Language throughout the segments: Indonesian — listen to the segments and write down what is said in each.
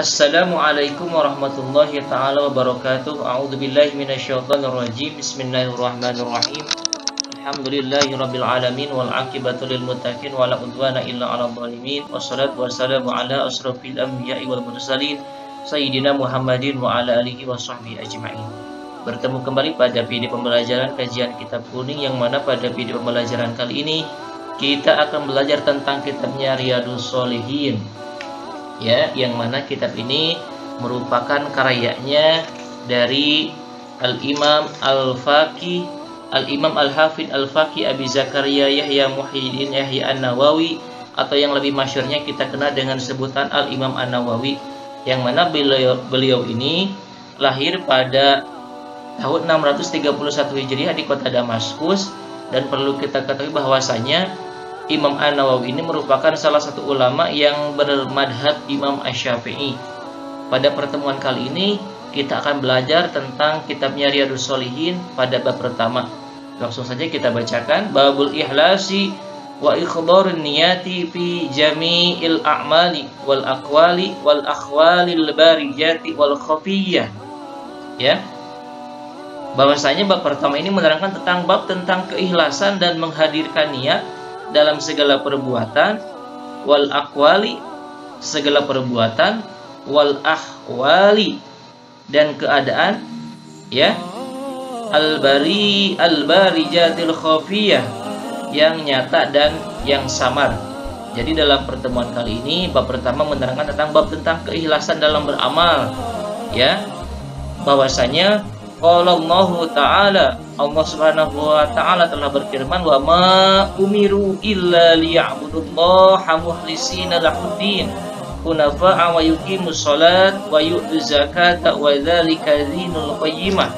Assalamualaikum warahmatullahi taala wabarakatuh. A'udzu billahi minasyaitonir rajim. Bismillahirrahmanirrahim. Alhamdulillahirabbil alamin wal 'aqibatu lil muttaqin wala udwana illa 'alal zalimin. Wassalatu wassalamu ala asrofil anbiya'i wal mursalin sayyidina Muhammadin wa ala alihi washabbihi ajma'in. Bertemu kembali pada video pembelajaran kajian kitab kuning, yang mana pada video pembelajaran kali ini kita akan belajar tentang kitabnya Riyadhus Shalihin, ya, yang mana kitab ini merupakan karyanya dari Al-Imam Al-Faqih, Al-Imam Al-Hafidh Al-Faqih Abi Zakaria Yahya Muhyiddin Yahya An-Nawawi, atau yang lebih masyhurnya kita kenal dengan sebutan Al-Imam An-Nawawi, yang mana beliau ini lahir pada tahun 631 Hijriah di kota Damaskus. Dan perlu kita ketahui bahwasanya Imam An-Nawawi ini merupakan salah satu ulama yang bermadhab Imam Asy-Syafi'i. Pada pertemuan kali ini kita akan belajar tentang kitabnya Riyadhus Shalihin pada bab pertama. Langsung saja kita bacakan. Babul Ikhlasi wa ikhdharun niyati fi jami'il a'mali wal aqwali wal akhwalil barijati wal khafiyyah. Ya. Bahwasanya bab pertama ini menerangkan tentang bab tentang keikhlasan dan menghadirkan niat dalam segala perbuatan, wal aqwali segala perbuatan, wal ahwali dan keadaan, ya, al barijatil khafiyah yang nyata dan yang samar. Jadi dalam pertemuan kali ini bab pertama menerangkan tentang bab tentang keikhlasan dalam beramal, ya, bahwasanya qala Allahu ta'ala, Allah Subhanahu wa ta'ala telah berfirman, wa ma umiru illa liya'budullaha mukhlishina lahuddin hunafa'a wa yuqimus shalat wa yu'tuz zakata wa dzalika dinul qayyimah.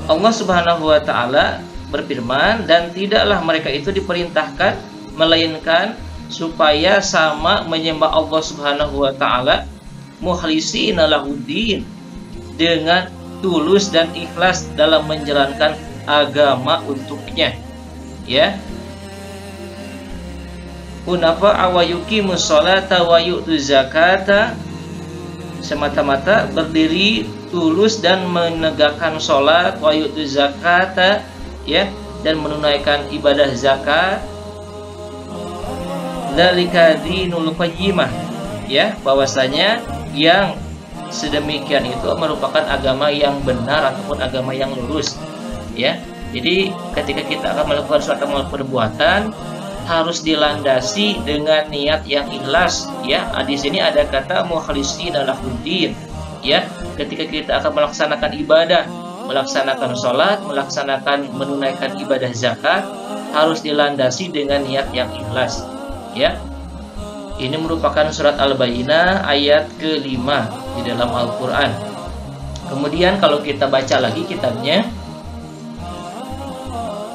Allah Subhanahu wa ta'ala berfirman, dan tidaklah mereka itu diperintahkan melainkan supaya sama menyembah Allah Subhanahu wa ta'ala mukhlishina lahuddin, dengan tulus dan ikhlas dalam menjalankan agama untuknya, ya. Hunafa'a wa yuqimus sholata wa yu'tuz zakata, semata-mata berdiri tulus dan menegakkan sholat, wa yu'tuz zakata, ya, dan menunaikan ibadah zakat. Dzalika dinul qayyimah, ya, bahwasanya yang sedemikian itu merupakan agama yang benar ataupun agama yang lurus, ya. Jadi ketika kita akan melakukan suatu amal perbuatan harus dilandasi dengan niat yang ikhlas, ya. Di sini ada kata mukhlishina lahuddin, ya. Ketika kita akan melaksanakan ibadah, melaksanakan sholat, melaksanakan menunaikan ibadah zakat, harus dilandasi dengan niat yang ikhlas, ya. Ini merupakan surat Al-Bayyinah ayat ke-5 di dalam Al-Quran. Kemudian kalau kita baca lagi kitabnya,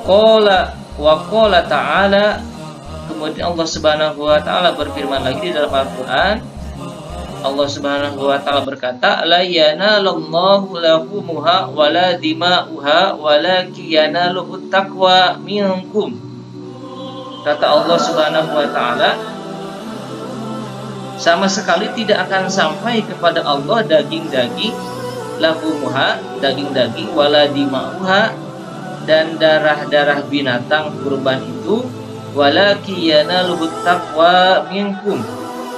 qala wa qala ta'ala, kemudian Allah Subhanahu wa ta'ala berfirman lagi di dalam Al-Quran. Allah Subhanahu wa ta'ala berkata, la yanalallahu lahumuha wala dima'uha walakin yanaluhut taqwa minkum. Kata Allah Subhanahu wa ta'ala, sama sekali tidak akan sampai kepada Allah daging-daging, lahumuha daging-daging, wala dima'uha dan darah-darah binatang kurban itu, walaki yanaluhut taqwa minkum,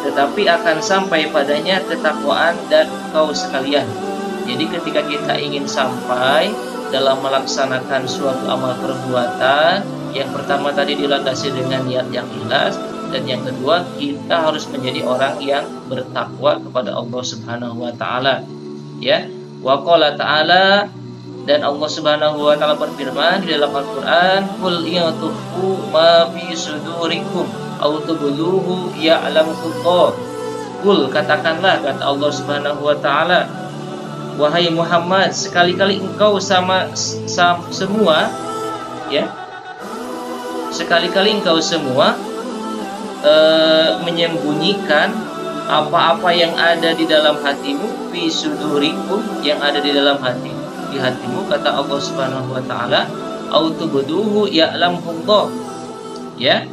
tetapi akan sampai padanya ketakwaan dan engkau sekalian. Jadi ketika kita ingin sampai dalam melaksanakan suatu amal perbuatan, yang pertama tadi dilandasi dengan niat yang ikhlas, dan yang kedua kita harus menjadi orang yang bertakwa kepada Allah Subhanahu wa ta'ala, ya. Wa qala ta'ala, dan Allah Subhanahu wa ta'ala berfirman di dalam Al-Qur'an, qul in tukhfu ma fi sudurikum aw tubduhu ya'lamullah. Qul, katakanlah, kata Allah Subhanahu wa ta'ala, wahai Muhammad, sekali-kali engkau semua, ya, sekali-kali engkau semua menyembunyikan apa-apa yang ada di dalam hatimu, fi sudurikum, yang ada di dalam hatimu, kata Allah Subhanahu wa ta'ala, au tubduhu ya'lamullah, ya,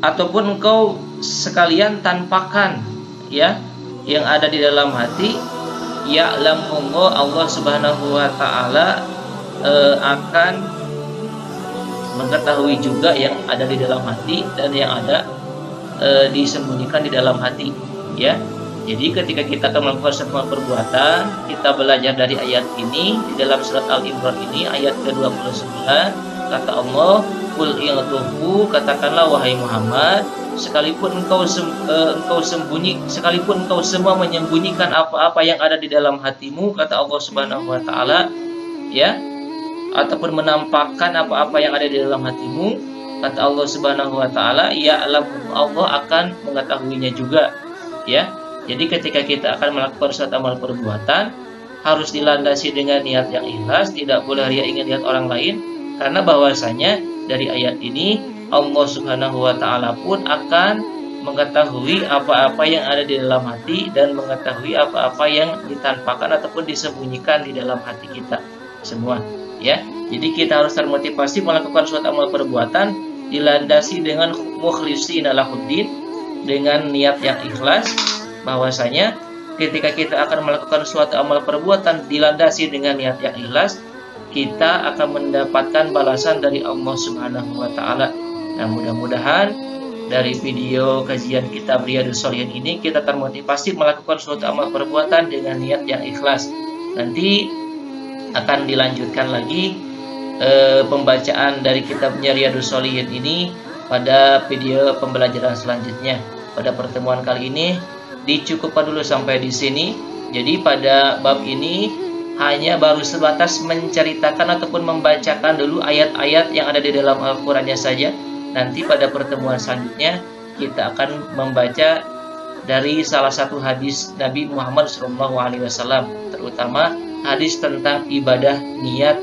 ataupun engkau sekalian tampakkan ya yang ada di dalam hati. Ya'lamu Allah Subhanahu wa taala akan mengetahui juga yang ada di dalam hati dan yang ada disembunyikan di dalam hati ya. Jadi ketika kita akan melakukan suatu perbuatan, kita belajar dari ayat ini di dalam surat Al-Imran ini ayat ke-29, kata Allah, "Qul in tukhfu," katakanlah wahai Muhammad, sekalipun engkau semua menyembunyikan apa-apa yang ada di dalam hatimu, kata Allah Subhanahu wa taala ya, ataupun menampakkan apa-apa yang ada di dalam hatimu, kata Allah Subhanahu wa taala, ya'lamu, Allah akan mengetahuinya juga ya. Jadi ketika kita akan melakukan suatu amal perbuatan, harus dilandasi dengan niat yang ikhlas, tidak boleh ria ingin lihat orang lain, karena bahwasanya dari ayat ini Allah Subhanahu wa taala pun akan mengetahui apa-apa yang ada di dalam hati dan mengetahui apa-apa yang ditampakkan ataupun disembunyikan di dalam hati kita semua ya. Jadi kita harus termotivasi melakukan suatu amal perbuatan dilandasi dengan mukhlishina lahuddin, dengan niat yang ikhlas, bahwasanya ketika kita akan melakukan suatu amal perbuatan dilandasi dengan niat yang ikhlas, kita akan mendapatkan balasan dari Allah Subhanahu wa taala. Nah, mudah-mudahan dari video kajian kitab Riyadhus Shalihin ini kita termotivasi melakukan suatu amal perbuatan dengan niat yang ikhlas. Nanti akan dilanjutkan lagi pembacaan dari kitabnya Riyadhus Shalihin ini pada video pembelajaran selanjutnya. Pada pertemuan kali ini dicukupkan dulu sampai di sini. Jadi pada bab ini hanya baru sebatas menceritakan ataupun membacakan dulu ayat-ayat yang ada di dalam Al-Qur'annya saja. Nanti pada pertemuan selanjutnya kita akan membaca dari salah satu hadis Nabi Muhammad SAW, terutama hadis tentang ibadah niat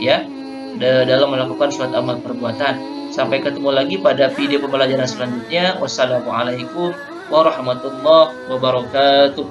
ya dalam melakukan suatu amal perbuatan. Sampai ketemu lagi pada video pembelajaran selanjutnya. Wassalamualaikum warahmatullahi wabarakatuh.